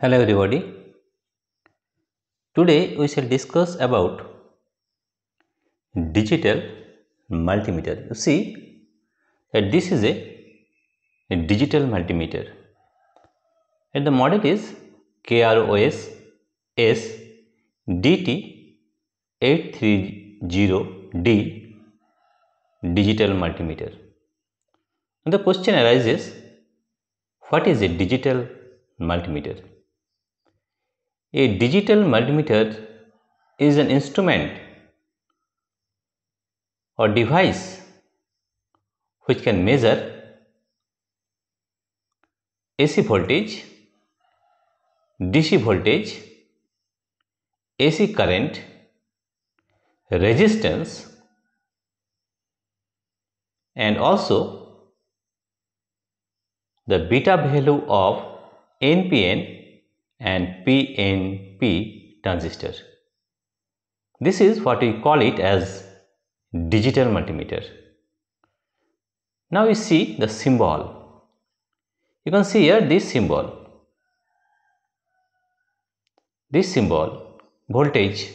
Hello everybody. Today we shall discuss about digital multimeter. You see that this is a digital multimeter and the model is KROS SDT830D digital multimeter. And the question arises, what is a digital multimeter? A digital multimeter is an instrument or device which can measure AC voltage, DC voltage, AC current, resistance, and also the beta value of NPN and PNP transistor. This is what we call it as digital multimeter. Now you see the symbol. You can see here this symbol. This symbol, voltage,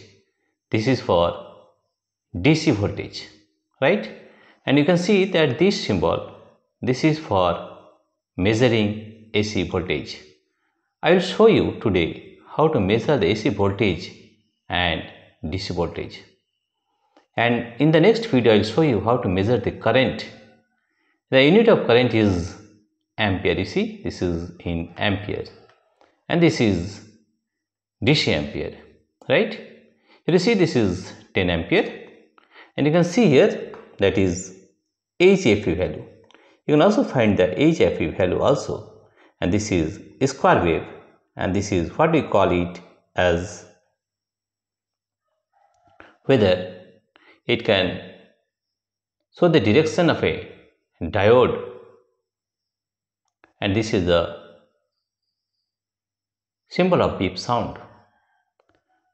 this is for DC voltage, right? And you can see that this symbol, this is for measuring AC voltage. I will show you today how to measure the AC voltage and DC voltage. And in the next video, I will show you how to measure the current. The unit of current is ampere. You see, this is in ampere, and this is DC ampere, right? You see, this is 10 ampere, and you can see here that is HFE value. You can also find the HFE value also, and this is a square wave, and this is what we call it as whether it can show the direction of a diode, and this is the symbol of beep sound.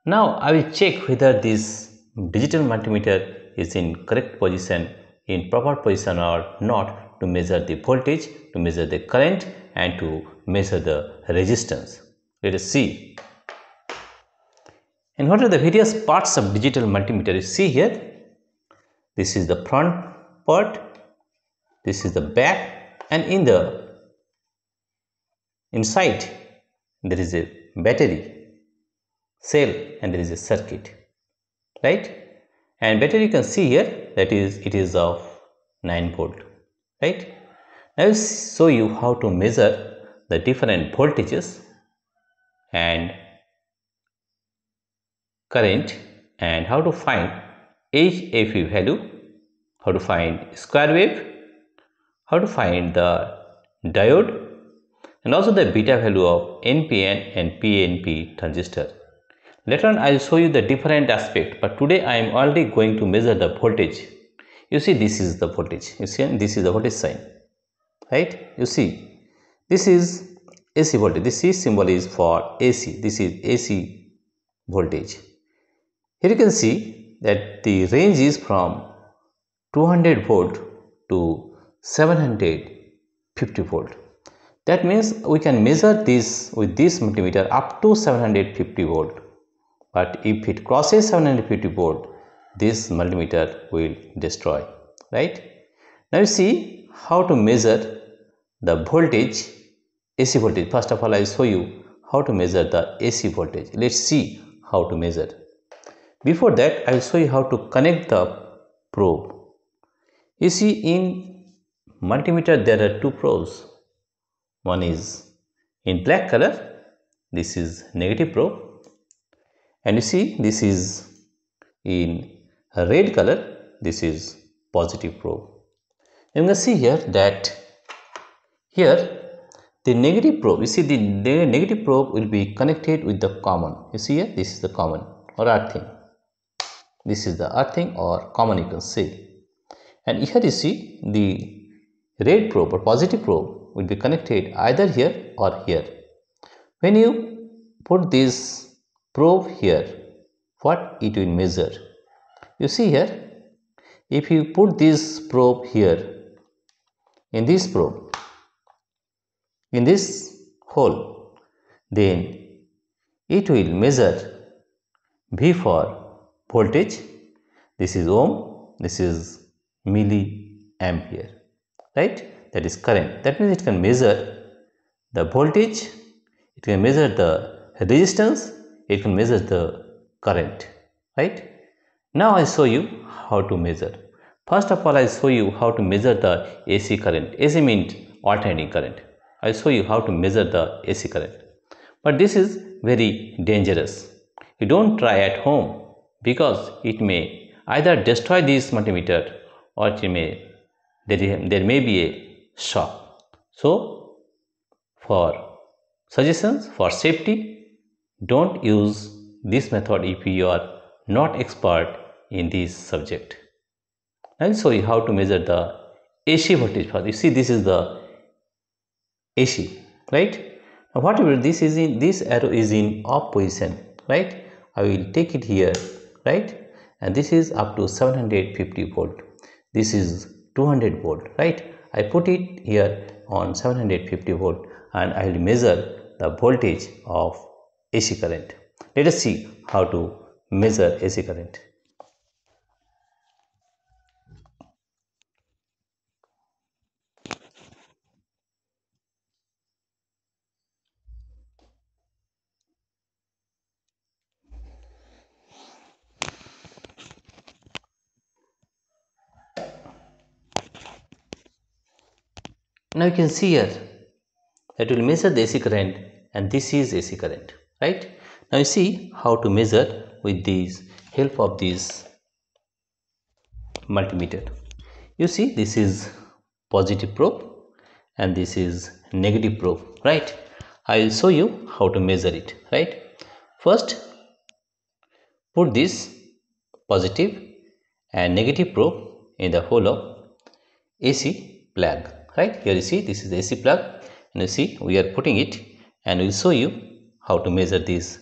Now I will check whether this digital multimeter is in correct position, in proper position or not, to measure the voltage, to measure the current, and to measure the resistance. Let us see. And what are the various parts of digital multimeter? You see here, this is the front part, this is the back, and in the inside there is a battery cell and there is a circuit, right? And battery you can see here, that is, it is of 9 volt, right? I will show you how to measure the different voltages and current, and how to find HFE value, how to find square wave, how to find the diode, and also the beta value of NPN and PNP transistor. Later on I will show you the different aspect, but today I am already going to measure the voltage. You see, this is the voltage. You see, this is the voltage sign, right? You see, this is AC voltage. This C symbol is for AC. This is AC voltage. Here you can see that the range is from 200 volt to 750 volt. That means we can measure this with this multimeter up to 750 volt. But if it crosses 750 volt, this multimeter will destroy, right? Now you see how to measure the voltage, AC voltage. First of all, I will show you how to measure the AC voltage. Let's see how to measure. Before that, I will show you how to connect the probe. You see, in multimeter there are two probes. One is in black color, this is negative probe, and you see this is in red color, this is positive probe. You can see here that here the negative probe, you see the negative probe will be connected with the common. You see here, this is the common or earthing. This is the earthing or common, you can say. And here you see the red probe or positive probe will be connected either here or here. When you put this probe here, what it will measure? You see here, if you put this probe here, in this probe, in this hole, then it will measure V for voltage. This is ohm, this is milliampere, right? That is current. That means it can measure the voltage, it can measure the resistance, it can measure the current, right? Now I show you how to measure. First of all, I show you how to measure the AC current. AC means alternating current. I show you how to measure the AC current. But this is very dangerous. You don't try at home because it may either destroy this multimeter or there may be a shock. So, for suggestions for safety, don't use this method if you are not expert in this subject. I'll show you how to measure the AC voltage first. You see, this is the AC, right? Now whatever this is in, this arrow is in off position, right? I will take it here, right? And this is up to 750 volt. This is 200 volt, right? I put it here on 750 volt and I will measure the voltage of AC current. Let us see how to measure AC current. Now you can see here that will measure the AC current, and this is AC current, right? Now you see how to measure with this help of this multimeter. You see, this is positive probe and this is negative probe, right? I will show you how to measure it, right? First, put this positive and negative probe in the hole of AC plug, right? Here you see, this is the AC plug, and you see we are putting it, and we will show you how to measure this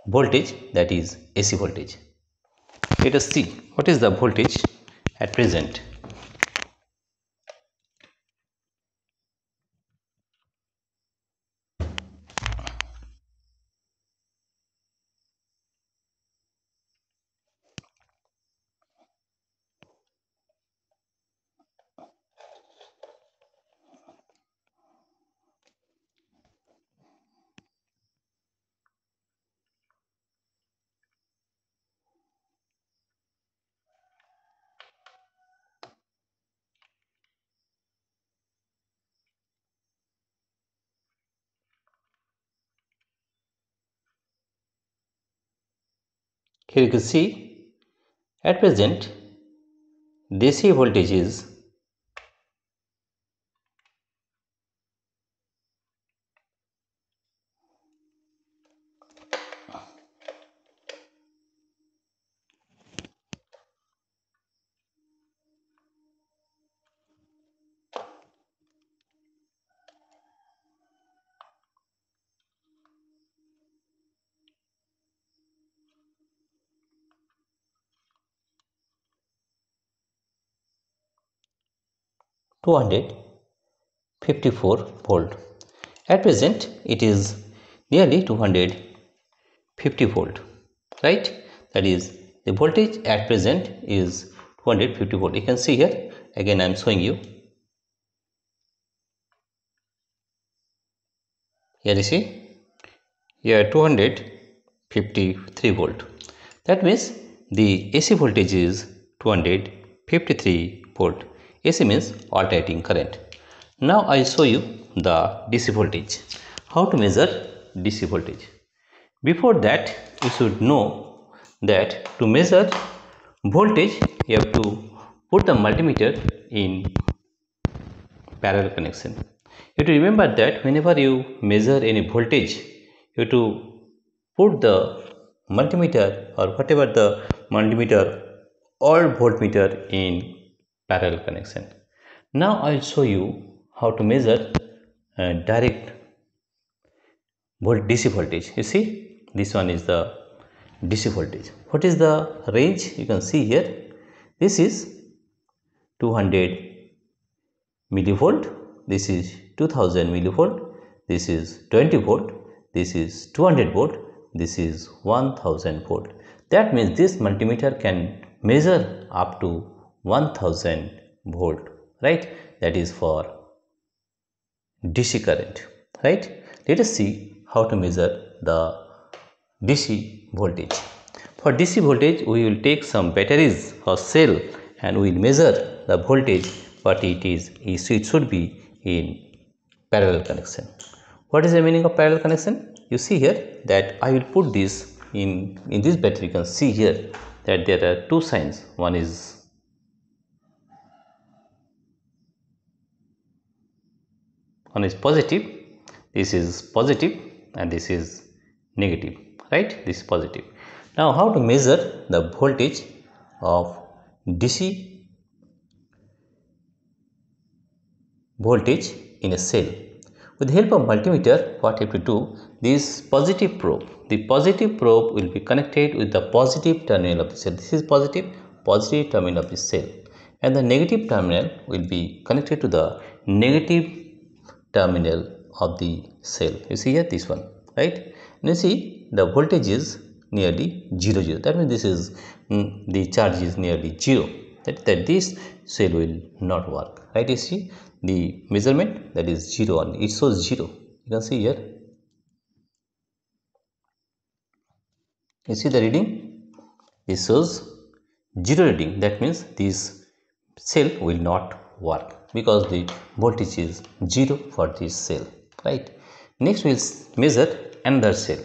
voltage, that is AC voltage. Let us see what is the voltage at present. Here you can see at present DC voltage is 254 volt. At present it is nearly 250 volt, right? That is, the voltage at present is 250 volt. You can see here, again I am showing you. Here you see, here 253 volt. That means the AC voltage is 253 volt. AC means alternating current. Now I will show you the DC voltage. How to measure DC voltage? Before that, you should know that to measure voltage, you have to put the multimeter in parallel connection. You have to remember that whenever you measure any voltage, you have to put the multimeter or whatever the multimeter or voltmeter in parallel connection. Now I will show you how to measure direct DC voltage. You see, this one is the DC voltage. What is the range? You can see here, this is 200 millivolt, this is 2000 millivolt, this is 20 volt, this is 200 volt, this is 1000 volt. That means this multimeter can measure up to 1000 volt, right? That is for DC current, right? Let us see how to measure the DC voltage. For DC voltage, we will take some batteries or cell and we will measure the voltage, but it should be in parallel connection. What is the meaning of parallel connection? You see here that I will put this in this battery. You can see here that there are two signs. One is positive, this is positive, and this is negative, right? This is positive. Now how to measure the voltage of DC voltage in a cell? With the help of multimeter, what you have to do, this positive probe, the positive probe will be connected with the positive terminal of the cell. This is positive terminal of the cell, and the negative terminal will be connected to the negative terminal of the cell. You see here this one, right? And you see the voltage is nearly 0, 0. That means this is the charge is nearly 0. That this cell will not work, right? You see the measurement, that is 0 only. It shows 0. You can see here. You see the reading? It shows 0 reading. That means this cell will not work because the voltage is 0 for this cell, right? Next we will measure another cell.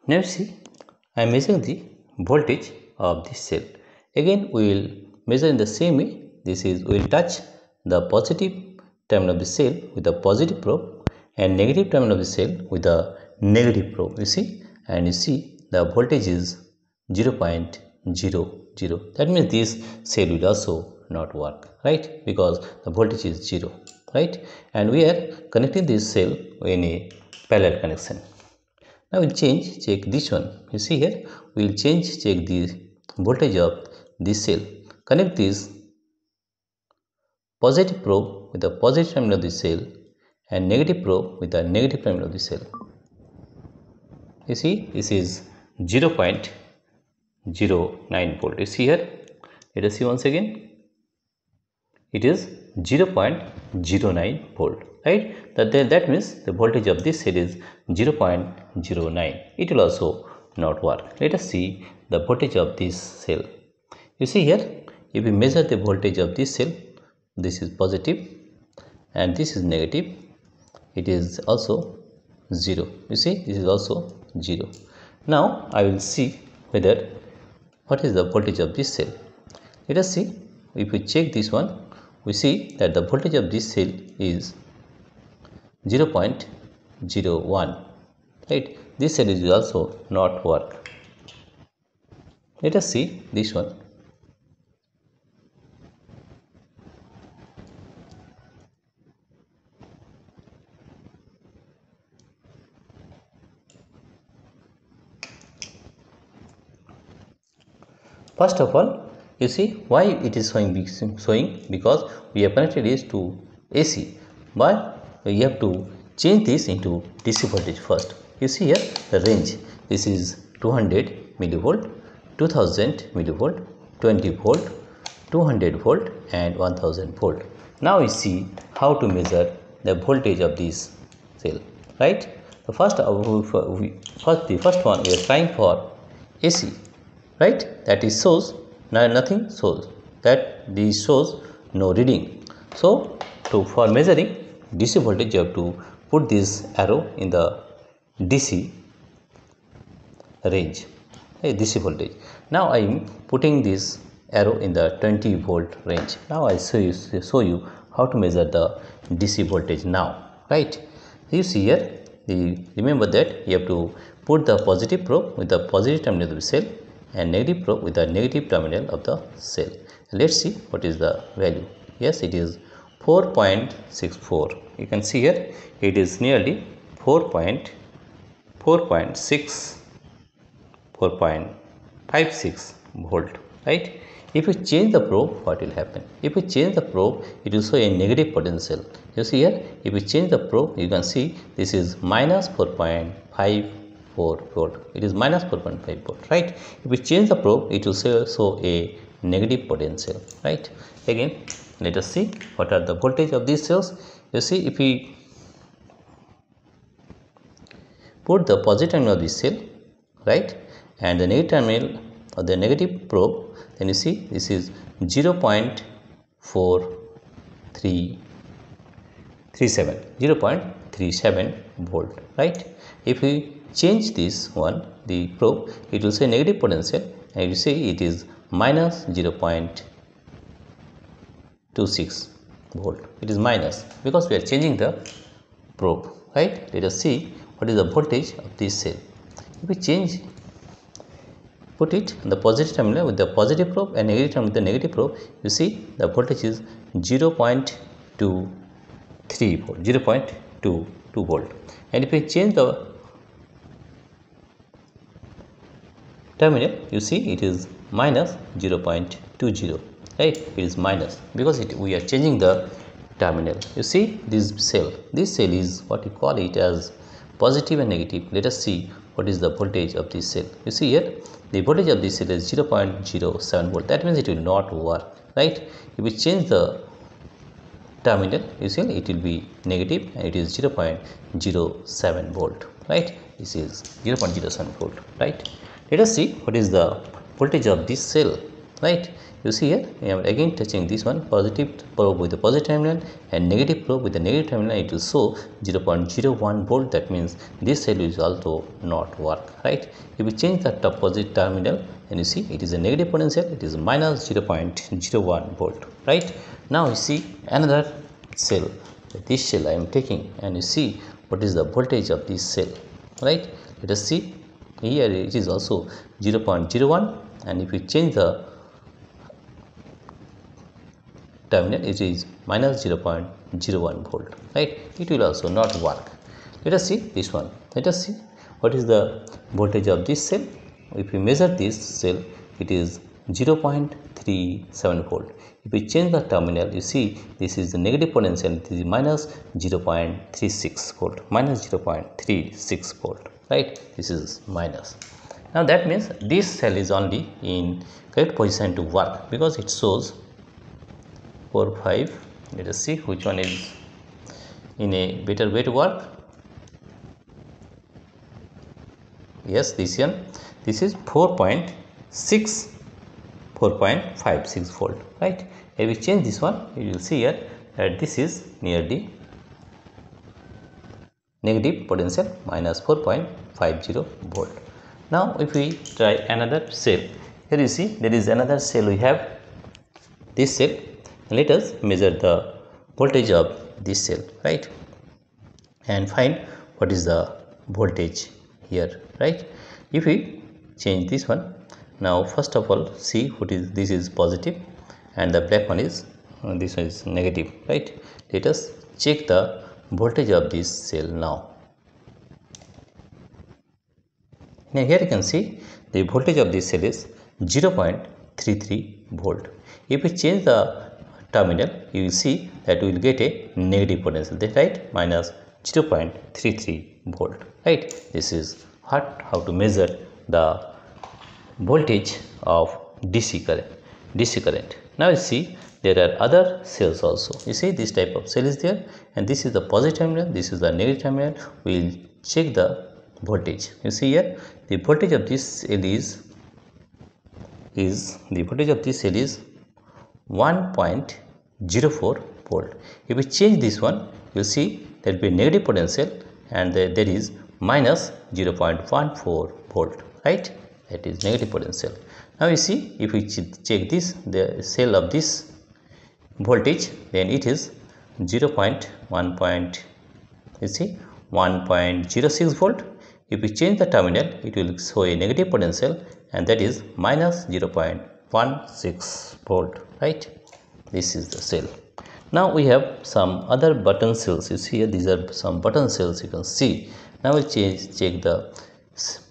Now see, I am measuring the voltage of this cell. Again we will measure in the same way. This is, we will touch the positive terminal of the cell with the positive probe and negative terminal of the cell with the negative probe. You see, and you see the voltage is 0.00. That means this cell will also not work, right? Because the voltage is 0, right? And we are connecting this cell in a parallel connection. Now we'll check this one. You see here, we'll check the voltage of this cell. Connect this positive probe with the positive terminal of the cell and negative probe with the negative terminal of the cell. You see, this is 0.09 volt. You see here, let us see once again. It is 0.09 volt, right? That means the voltage of this cell is 0.09. It will also not work. Let us see the voltage of this cell. You see here, if we measure the voltage of this cell, this is positive and this is negative. It is also 0. You see, this is also 0. Now I will see whether what is the voltage of this cell. Let us see. If we check this one, we see that the voltage of this cell is 0.01, right? This cell is also not work. Let us see this one. First of all, you see why it is showing because we have connected this to AC, but you have to change this into DC voltage first. You see here the range. This is 200 millivolt, 2000 millivolt, 20 volt, 200 volt, and 1000 volt. Now we see how to measure the voltage of this cell. Right? The first one we are trying for AC. Right? That is shows nothing shows, that this shows no reading. So for measuring DC voltage, you have to put this arrow in the DC range, DC voltage. Now I am putting this arrow in the 20 volt range. Now I show you how to measure the DC voltage now, right? You see here, remember that you have to put the positive probe with the positive terminal of the cell and negative probe with the negative terminal of the cell. Let's see what is the value. Yes, it is 4.64. You can see here it is nearly 4.6 4.56 volt, right? If you change the probe, what will happen? If you change the probe, it will show a negative potential. You see here, if you change the probe, you can see this is minus 4.54 volt. It is minus 4.5 volt, right? If you change the probe, it will show a negative potential, right? Again, let us see what are the voltage of these cells. You see, if we put the positive terminal of this cell, right, and the negative terminal of the negative probe, then you see this is 0.37 volt, right? If we change this one, the probe, it will say negative potential, and you see it is minus 0.26 volt. It is minus because we are changing the probe, right? Let us see what is the voltage of this cell. If we change, put it in the positive terminal with the positive probe and negative terminal with the negative probe, you see the voltage is 0.23 volt, 0.22 volt. And if we change the terminal, you see it is minus 0.20, right? It is minus because we are changing the terminal. You see this cell is what we call it as positive and negative. Let us see what is the voltage of this cell. You see here, the voltage of this cell is 0.07 volt. That means it will not work, right? If we change the terminal, you see it will be negative, and it is 0.07 volt, right? This is 0.07 volt, right? Let us see what is the voltage of this cell, right? You see here, I am again touching this one, positive probe with the positive terminal and negative probe with the negative terminal. It will show 0.01 volt. That means this cell is also not work, right? If we change the top positive terminal, and you see it is a negative potential, it is minus 0.01 volt, right? Now you see another cell, this cell I am taking, and you see what is the voltage of this cell, right? Let us see. Here it is also 0.01, and if we change the terminal, it is minus 0.01 volt, right? It will also not work. Let us see this one. Let us see what is the voltage of this cell. If we measure this cell, it is 0.37 volt. If we change the terminal, you see this is the negative potential, it is minus 0.36 volt, minus 0.36 volt, right? This is minus. Now that means this cell is only in correct position to work because it shows 4, 5. Let us see which one is in a better way to work. Yes, this one. This is 4.56 volt, right? If we change this one, you will see here that this is nearly negative potential, minus 4.50 volt. Now if we try another cell, here you see there is another cell. We have this cell. Let us measure the voltage of this cell, right, and find what is the voltage here, right? If we change this one, now first of all see what is this is positive and the black one is this one is negative, right? Let us check the voltage of this cell now. Now here you can see the voltage of this cell is 0.33 volt. If we change the terminal, you will see that we will get a negative potential, right? Minus 0.33 volt, right? This is how to measure the voltage of DC current. Now you see there are other cells also. You see this type of cell is there, and this is the positive terminal, this is the negative terminal. We will check the voltage. You see here the voltage of this cell is 1.04 volt. If we change this one, you will see there will be negative potential, and there is minus 0.14 volt, right? That is negative potential. Now you see if we check this, the cell of this voltage, then it is 0.1. You see 1.06 volt. If we change the terminal, it will show a negative potential, and that is minus 0.16 volt, right? This is the cell. Now we have some other button cells. You see here, these are some button cells you can see. Now we check the,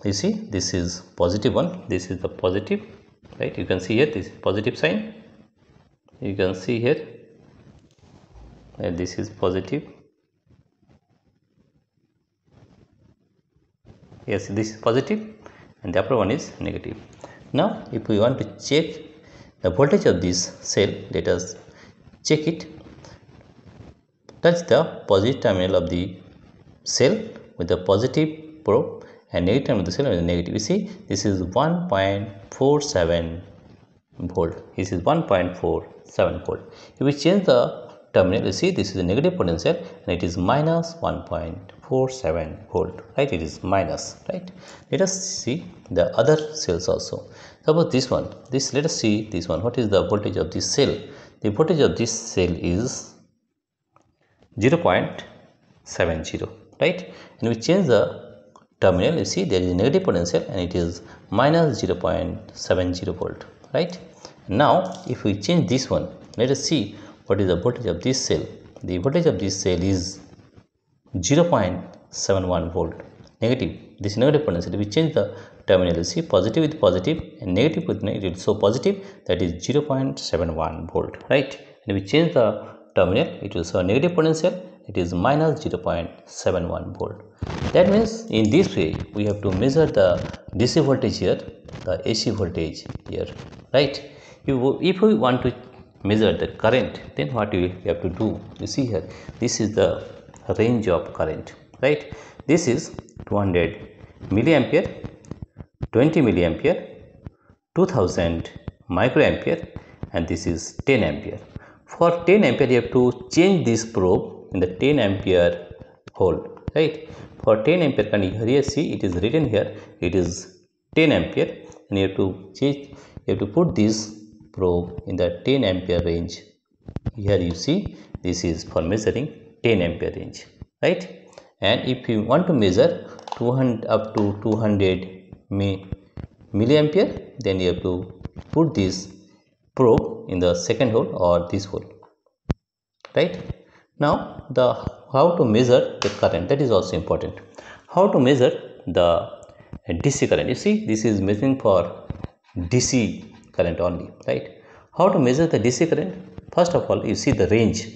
you see, this is positive one, this is the positive, right? You can see here, this is positive sign. You can see here, and this is positive. Yes, this is positive, and the upper one is negative. Now if we want to check the voltage of this cell, let us check it. Touch the positive terminal of the cell with the positive probe and negative terminal of the cell with the negative. You see, this is 1.47 volt. This is 1.47 volt. If we change the terminal, you see, this is a negative potential, and it is minus 1.47 volt, right? It is minus, right? Let us see the other cells also. Suppose this one, let us see this one. What is the voltage of this cell? The voltage of this cell is 0.70, right? And we change the terminal, you see, there is a negative potential, and it is minus 0.70 volt, right? Now if we change this one, let us see what is the voltage of this cell. The voltage of this cell is 0.71 volt, negative. This negative potential, if we change the terminal, you see, positive with positive and negative with negative, so positive, that is 0.71 volt, right? And if we change the terminal, it will show a negative potential, it is minus 0.71 volt. That means in this way we have to measure the DC voltage here, the AC voltage here, right? If we want to measure the current, then what we have to do? You see here, this is the range of current, right? This is 200 milliampere, 20 milliampere, 2000 microampere, and this is 10 ampere. For 10 ampere, you have to change this probe in the 10 ampere hole, right? For 10 ampere current, here see, it is written here, it is 10 ampere, and you have to change, you have to put this probe in the 10 ampere range. Here you see, this is for measuring 10 ampere range, right? And if you want to measure 200 up to 200 milliampere, then you have to put this probe in the second hole or this hole, right? Now the how to measure the current, that is also important. How to measure the DC current? You see, this is measuring for DC current only, right? How to measure the DC current? First of all, you see the range.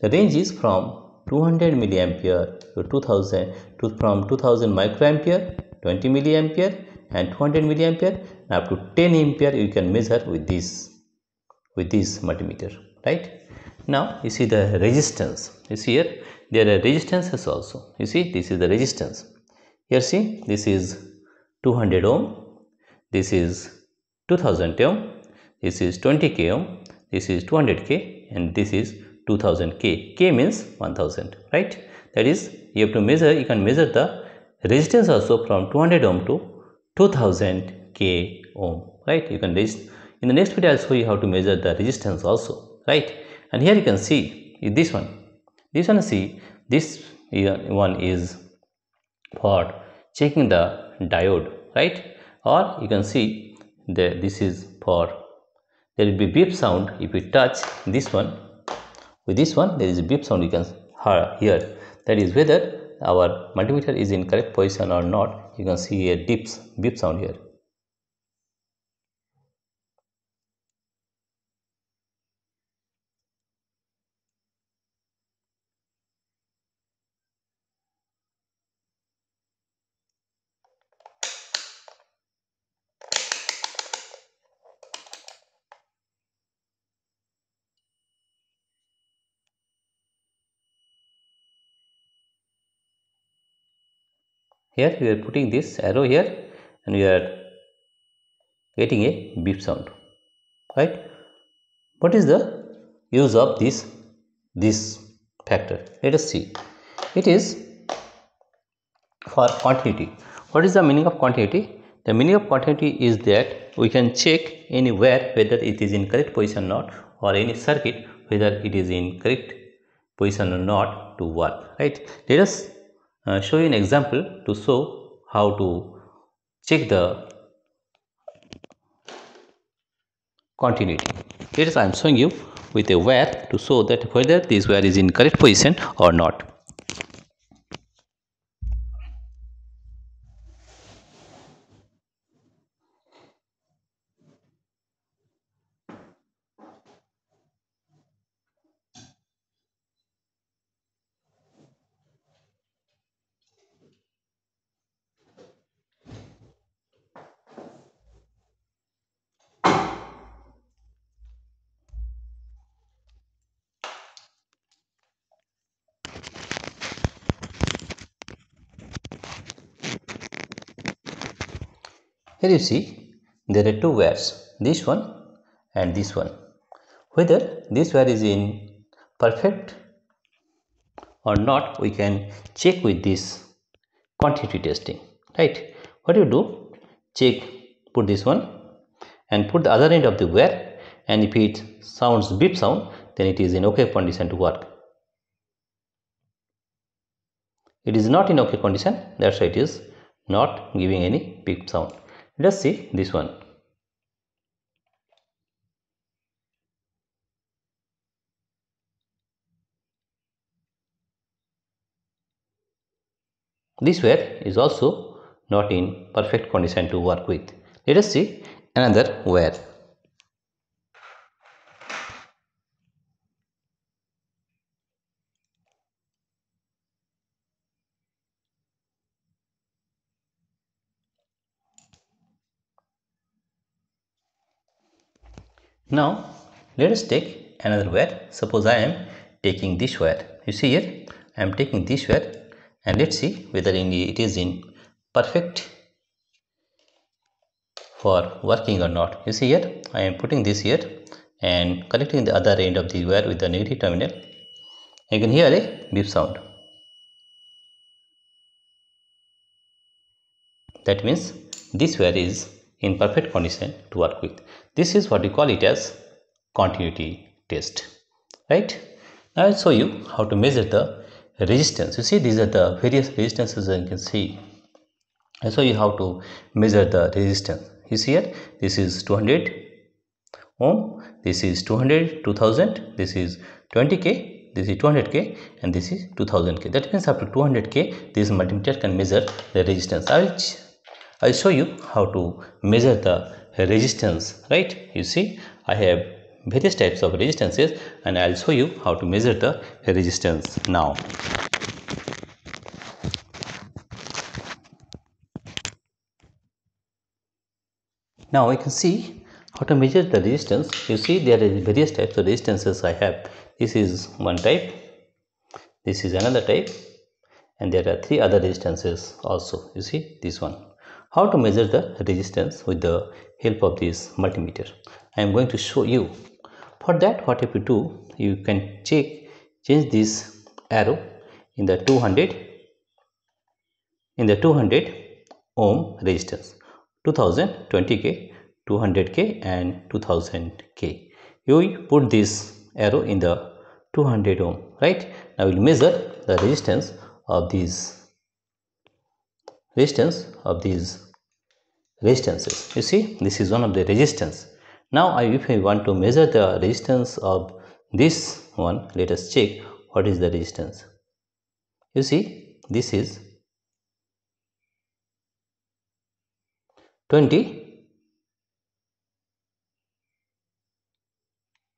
The range is from 200 milliampere to 2000 to from 2000 microampere, 20 milliampere, and 200 milliampere, and up to 10 ampere you can measure with this multimeter, right? Now you see the resistance. You see here, there are resistances also. You see, this is the resistance. Here see, this is 200 ohm, this is 2000 ohm, this is 20k ohm, this is 200k, and this is 2000k. K means 1000, right? That is, you have to measure, you can measure the resistance also from 200 ohm to 2000k ohm, right? You can in the next video I'll show you how to measure the resistance also, right? And here you can see this one, see, this one is for checking the diode, right? Or you can see that this is for, there will be beep sound if we touch this one. With this one, there is a beep sound you can hear, that is whether our multimeter is in correct position or not. You can see a beep sound here. Here we are putting this arrow here, and we are getting a beep sound, right? What is the use of this factor? Let us see. It is for continuity. What is the meaning of continuity? The meaning of continuity is that we can check anywhere whether it is in correct position or not, or any circuit whether it is in correct position or not to work, right? Let us show you an example to show how to check the continuity. Let us I am showing you with a wire to show that whether this wire is in correct position or not. Here you see there are two wires, this one and this one. Whether this wire is in perfect or not, we can check with this continuity testing, right? What you do, check, put this one and put the other end of the wire, and if it sounds beep sound, then it is in okay condition to work. It is not in okay condition, that's why it is not giving any beep sound. Let us see this one. This wire is also not in perfect condition to work with. Let us see another wire. Now let us take another wire. Suppose I am taking this wire. You see here I am taking this wire, and let's see whether it is in perfect for working or not. You see here I am putting this here and connecting the other end of the wire with the negative terminal. You can hear a beep sound. That means this wire is in perfect condition to work with. This is what we call it as continuity test, right? Now I'll show you how to measure the resistance. You see these are the various resistances, and you can see I'll show you how to measure the resistance. You see here this is 200 ohm, this is 200, 2000, this is 20k, this is 200k, and this is 2000k. That means up to 200k this multimeter can measure the resistance. I'll show you how to measure the resistance, right? You see I have various types of resistances, and I'll show you how to measure the resistance now. Now we can see how to measure the resistance. You see there are various types of resistances I have. This is one type, this is another type, and there are three other resistances also. You see this one. How to measure the resistance with the help of this multimeter, I am going to show you. For that, what if you do, you can change this arrow in the 200 ohm resistance, 2020k, 200k, and 2000k. You put this arrow in the 200 ohm, right? Now we'll measure the resistance of these resistances. You see this is one of the resistance. Now if I want to measure the resistance of this one, let us check what is the resistance. You see this is 20.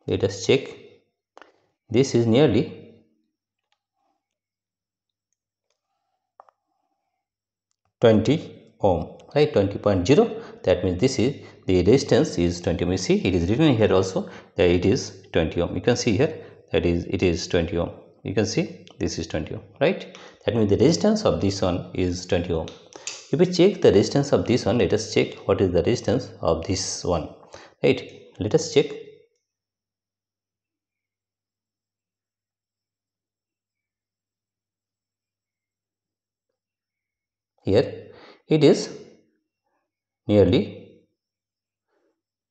Let us check. This is nearly 20 ohm, right? 20.0. That means this is the resistance is 20 ohm. You see it is written here also that it is 20 ohm. You can see here that it is 20 ohm. You can see this is 20 ohm, right? That means the resistance of this one is 20 ohm. If we check the resistance of this one, let us check what is the resistance of this one, right? Let us check. Here it is nearly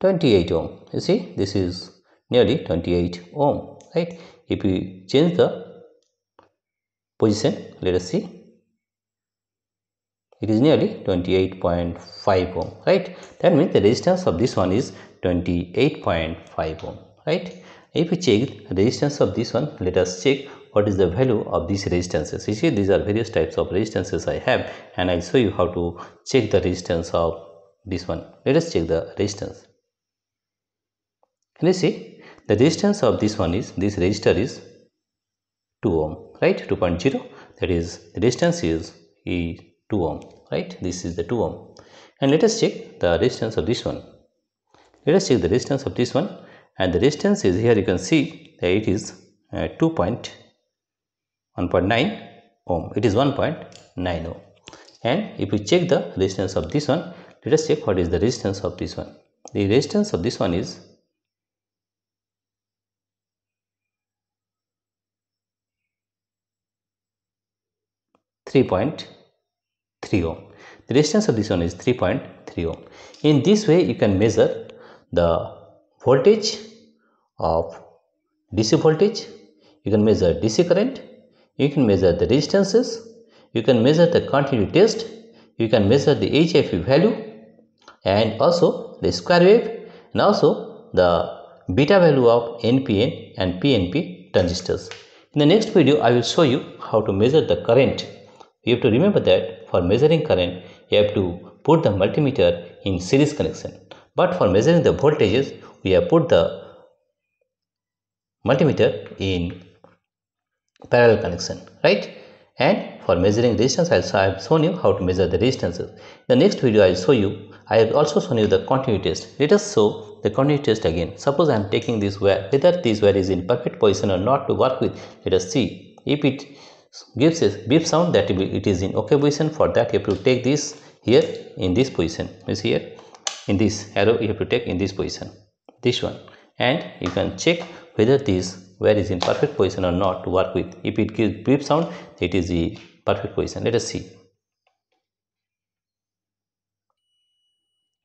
28 ohm. You see this is nearly 28 ohm, right? If we change the position. Let us see. It is nearly 28.5 ohm, right? That means the resistance of this one is 28.5 ohm, right? If we check the resistance of this one, let us check what is the value of these resistances. You see, these are various types of resistances I have, and I'll show you how to check the resistance of this one. Let us check the resistance. Can you see the resistance of this one is, this resistor is 2 ohm, right? 2.0, that is the resistance is 2 ohm, right? This is the 2 ohm. And let us check the resistance of this one. Let us check the resistance of this one, and the resistance is, here you can see that it is 1.9 ohm. It is 1.9 ohm. And if we check the resistance of this one, let us check what is the resistance of this one. The resistance of this one is 3.3 ohm. The resistance of this one is 3.3 ohm. In this way, you can measure the voltage of DC voltage, you can measure DC current, you can measure the resistances, you can measure the continuity test, you can measure the HFE value, and also the square wave, and also the beta value of NPN and PNP transistors. In the next video, I will show you how to measure the current. You have to remember that for measuring current, you have to put the multimeter in series connection. But for measuring the voltages, we have put the multimeter in parallel connection, right? And for measuring resistance, I have shown you how to measure the resistances. In the next video, I will show you, I have also shown you the continuity test. Let us show the continuity test again. Suppose I am taking this wire, whether this wire is in perfect position or not to work with. Let us see. If it gives a beep sound, that it is in okay position. For that, you have to take this here in this position. You see here, in this arrow, you have to take in this position, this one, and you can check whether this wire is in perfect position or not to work with. If it gives beep sound, it is the perfect position. Let us see.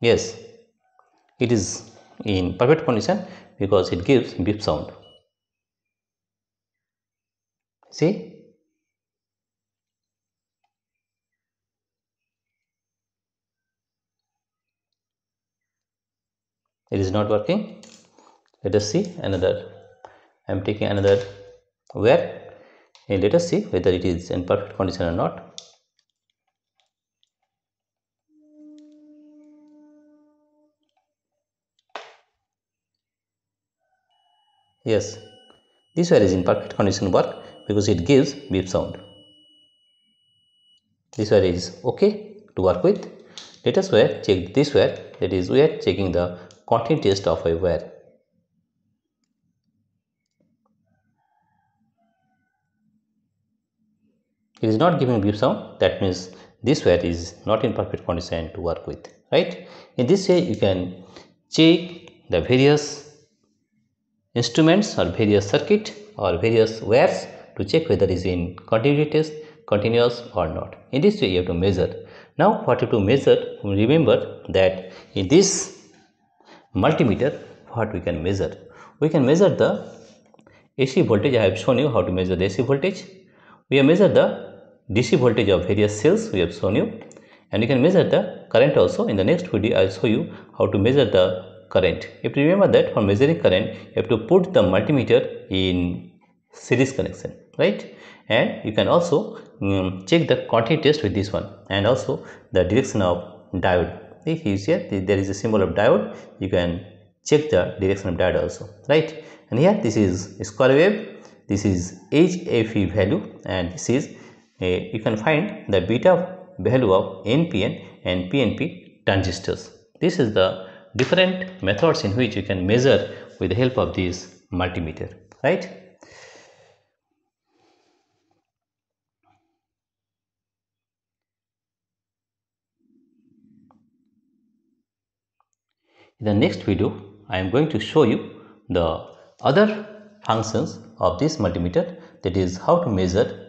Yes, it is in perfect condition because it gives beep sound. See, it is not working. Let us see another. I am taking another wire, and let us see whether it is in perfect condition or not. Yes, this wire is in perfect condition work because it gives beep sound. This wire is okay to work with. Let us check this wire, that is we are checking the continuity test of a wire. It is not giving beep sound, that means this wire is not in perfect condition to work with, right? In this way, you can check the various instruments or various circuit or various wires to check whether it is in continuity test, continuous or not. In this way, you have to measure. Now, what you have to measure, remember that in this multimeter, what we can measure? We can measure the AC voltage. I have shown you how to measure the AC voltage. We have measured the DC voltage of various cells. We have shown you, and you can measure the current also. In the next video, I will show you how to measure the current. If you remember that for measuring current, you have to put the multimeter in series connection, right? And you can also check the continuity test with this one, and also the direction of diode. If you see there is a symbol of diode, you can check the direction of diode also, right? And here this is square wave, this is HFE value, and this is you can find the beta value of NPN and PNP transistors. This is the different methods in which you can measure with the help of this multimeter, right? In the next video, I am going to show you the other functions of this multimeter, that is how to measure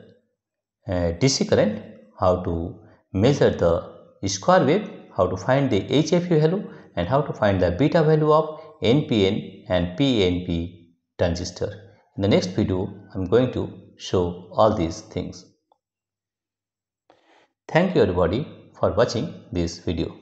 DC current, how to measure the square wave, how to find the HFE value, and how to find the beta value of NPN and PNP transistor. In the next video, I am going to show all these things. Thank you everybody for watching this video.